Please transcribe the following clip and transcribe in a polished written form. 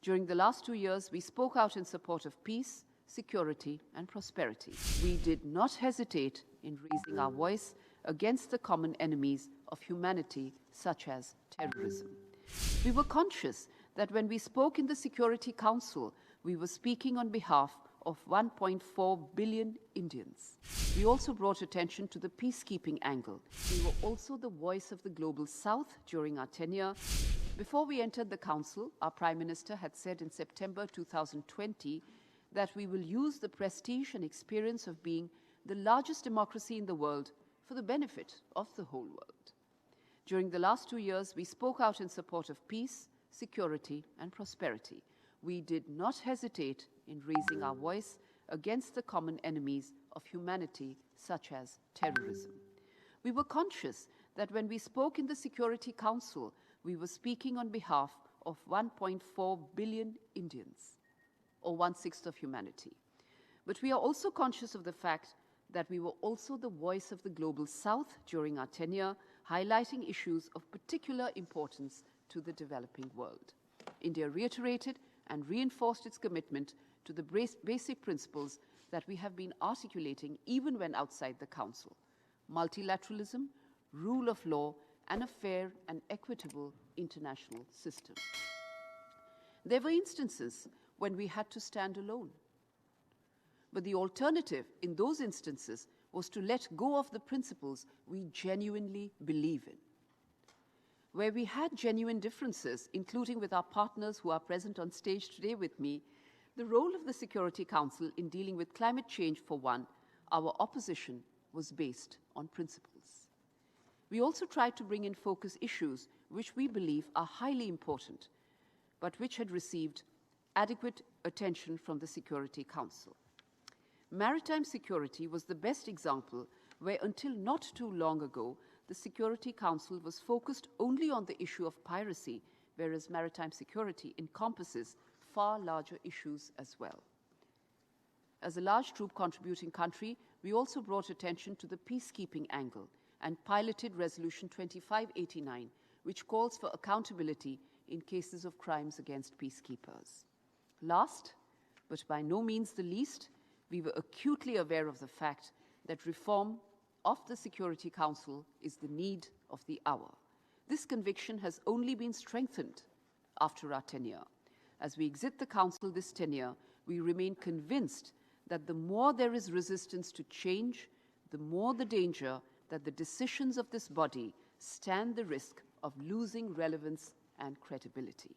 During the last 2 years, we spoke out in support of peace, security, and prosperity. We did not hesitate in raising our voice against the common enemies of humanity, such as terrorism. We were conscious that when we spoke in the Security Council, we were speaking on behalf of 1.4 billion Indians. We also brought attention to the peacekeeping angle. We were also the voice of the Global South during our tenure. Before we entered the Council, our Prime Minister had said in September 2020 that we will use the prestige and experience of being the largest democracy in the world for the benefit of the whole world. During the last 2 years, we spoke out in support of peace, security, and prosperity. We did not hesitate in raising our voice against the common enemies of humanity, such as terrorism. We were conscious that when we spoke in the Security Council, we were speaking on behalf of 1.4 billion Indians, or 1/6 of humanity. But we are also conscious of the fact that we were also the voice of the Global South during our tenure, highlighting issues of particular importance to the developing world. India reiterated and reinforced its commitment to the basic principles that we have been articulating even when outside the Council: multilateralism, rule of law, and a fair and equitable international system. There were instances when we had to stand alone. But the alternative in those instances was to let go of the principles we genuinely believe in. Where we had genuine differences, including with our partners who are present on stage today with me, the role of the Security Council in dealing with climate change, for one, our opposition was based on principles. We also tried to bring in focus issues which we believe are highly important, but which had received adequate attention from the Security Council. Maritime security was the best example where, until not too long ago, the Security Council was focused only on the issue of piracy, whereas maritime security encompasses far larger issues as well. As a large troop contributing country, we also brought attention to the peacekeeping angle and piloted Resolution 2589, which calls for accountability in cases of crimes against peacekeepers. Last, but by no means the least, we were acutely aware of the fact that reform of the Security Council is the need of the hour. This conviction has only been strengthened after our tenure. As we exit the Council this tenure, we remain convinced that the more there is resistance to change, the more the danger that the decisions of this body stand the risk of losing relevance and credibility.